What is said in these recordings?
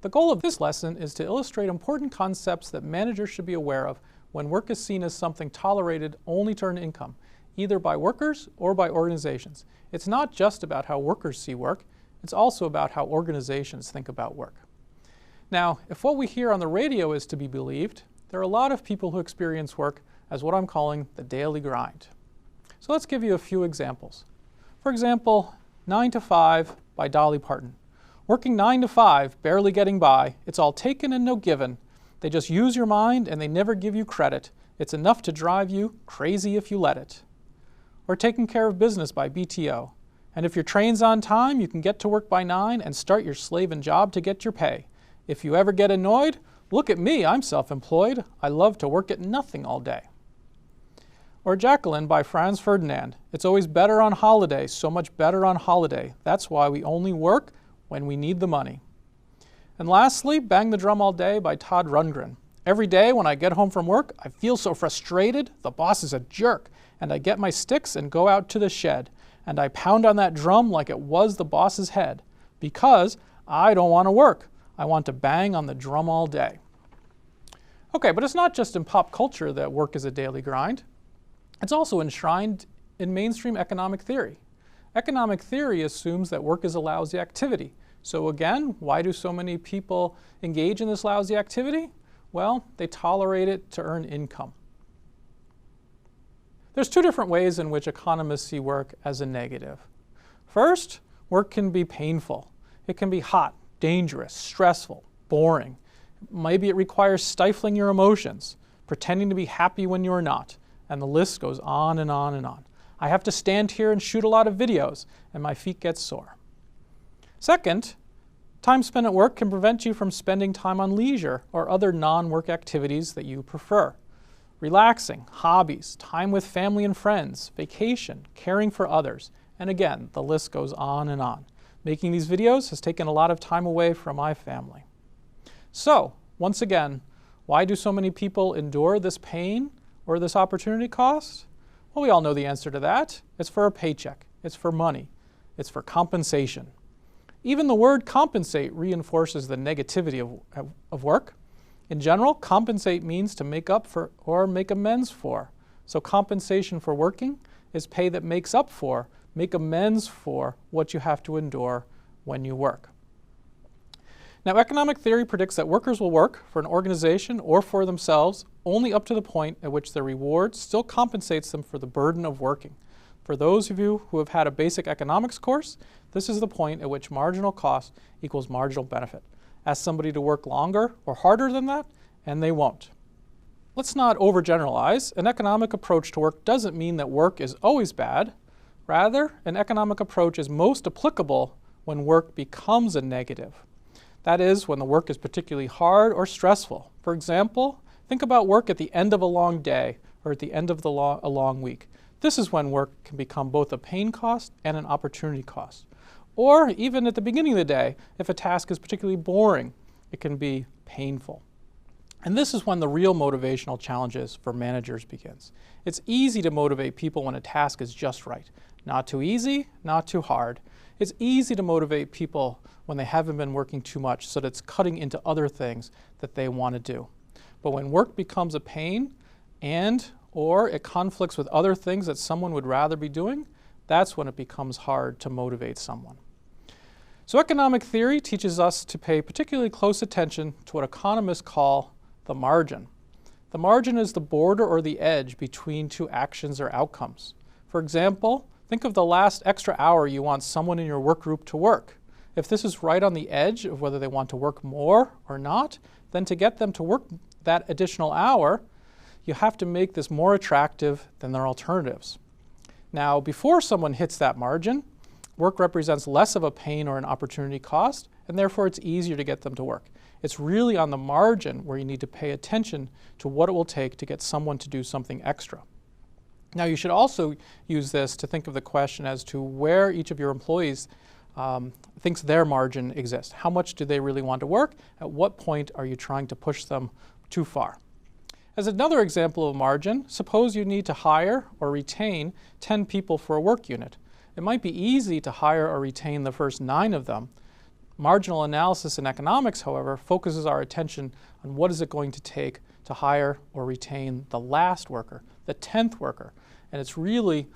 The goal of this lesson is to illustrate important concepts that managers should be aware of when work is seen as something tolerated only to earn income, either by workers or by organizations. It's not just about how workers see work, it's also about how organizations think about work. Now, if what we hear on the radio is to be believed, there are a lot of people who experience work as what I'm calling the daily grind. So let's give you a few examples. For example, 9 to 5 by Dolly Parton. Working 9 to 5, barely getting by, it's all taken and no given. They just use your mind and they never give you credit. It's enough to drive you crazy if you let it. Or Taking Care of Business by BTO. And if your train's on time, you can get to work by 9 and start your slaving job to get your pay. If you ever get annoyed, look at me, I'm self-employed. I love to work at nothing all day. Or Jacqueline by Franz Ferdinand. It's always better on holiday, so much better on holiday. That's why we only work when we need the money. And lastly, Bang the Drum All Day by Todd Rundgren. Every day when I get home from work, I feel so frustrated, the boss is a jerk, and I get my sticks and go out to the shed, and I pound on that drum like it was the boss's head, because I don't want to work. I want to bang on the drum all day. Okay, but it's not just in pop culture that work is a daily grind. It's also enshrined in mainstream economic theory. Economic theory assumes that work is a lousy activity. So again, why do so many people engage in this lousy activity? Well, they tolerate it to earn income. There's two different ways in which economists see work as a negative. First, work can be painful. It can be hot, dangerous, stressful, boring. Maybe it requires stifling your emotions, pretending to be happy when you're not, and the list goes on and on and on. I have to stand here and shoot a lot of videos, and my feet get sore. Second, time spent at work can prevent you from spending time on leisure or other non-work activities that you prefer. Relaxing, hobbies, time with family and friends, vacation, caring for others, and again, the list goes on and on. Making these videos has taken a lot of time away from my family. So, once again, why do so many people endure this pain or this opportunity cost? Well, we all know the answer to that. It's for a paycheck. It's for money. It's for compensation. Even the word compensate reinforces the negativity of work. In general, compensate means to make up for or make amends for. So compensation for working is pay that makes up for, make amends for what you have to endure when you work. Now, economic theory predicts that workers will work for an organization or for themselves only up to the point at which their reward still compensates them for the burden of working. For those of you who have had a basic economics course, this is the point at which marginal cost equals marginal benefit. Ask somebody to work longer or harder than that, and they won't. Let's not overgeneralize. An economic approach to work doesn't mean that work is always bad. Rather, an economic approach is most applicable when work becomes a negative. That is, when the work is particularly hard or stressful. For example, think about work at the end of a long day or at the end of a long week. This is when work can become both a pain cost and an opportunity cost. Or even at the beginning of the day, if a task is particularly boring, it can be painful. And this is when the real motivational challenges for managers begins. It's easy to motivate people when a task is just right. Not too easy, not too hard. It's easy to motivate people when they haven't been working too much so that it's cutting into other things that they want to do. But when work becomes a pain or it conflicts with other things that someone would rather be doing, that's when it becomes hard to motivate someone. So economic theory teaches us to pay particularly close attention to what economists call the margin. The margin is the border or the edge between two actions or outcomes. For example, think of the last extra hour you want someone in your work group to work. If this is right on the edge of whether they want to work more or not, then to get them to work that additional hour, you have to make this more attractive than their alternatives. Now, before someone hits that margin, work represents less of a pain or an opportunity cost, and therefore it's easier to get them to work. It's really on the margin where you need to pay attention to what it will take to get someone to do something extra. Now, you should also use this to think of the question as to where each of your employees thinks their margin exists. How much do they really want to work? At what point are you trying to push them too far? As another example of margin, suppose you need to hire or retain 10 people for a work unit. It might be easy to hire or retain the first 9 of them, Marginal analysis in economics, however, focuses our attention on what is it going to take to hire or retain the last worker, the 10th worker. And it's really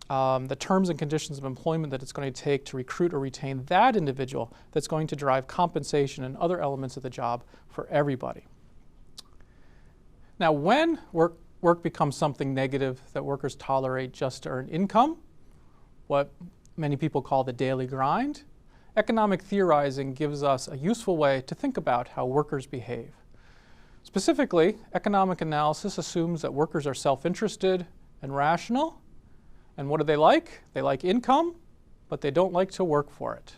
the terms and conditions of employment that it's going to take to recruit or retain that individual that's going to drive compensation and other elements of the job for everybody. Now, when work becomes something negative that workers tolerate just to earn income, what many people call the daily grind, economic theorizing gives us a useful way to think about how workers behave. Specifically, economic analysis assumes that workers are self-interested and rational. And what do they like? They like income, but they don't like to work for it.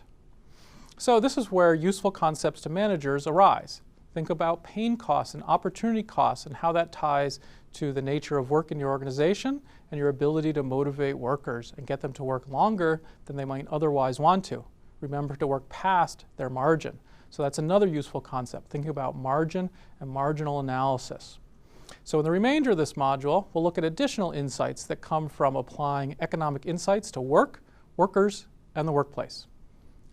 So this is where useful concepts to managers arise. Think about pain costs and opportunity costs and how that ties to the nature of work in your organization and your ability to motivate workers and get them to work longer than they might otherwise want to. Remember to work past their margin. So that's another useful concept, thinking about margin and marginal analysis. So in the remainder of this module, we'll look at additional insights that come from applying economic insights to work, workers, and the workplace.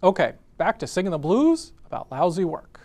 Okay, back to singing the blues about lousy work.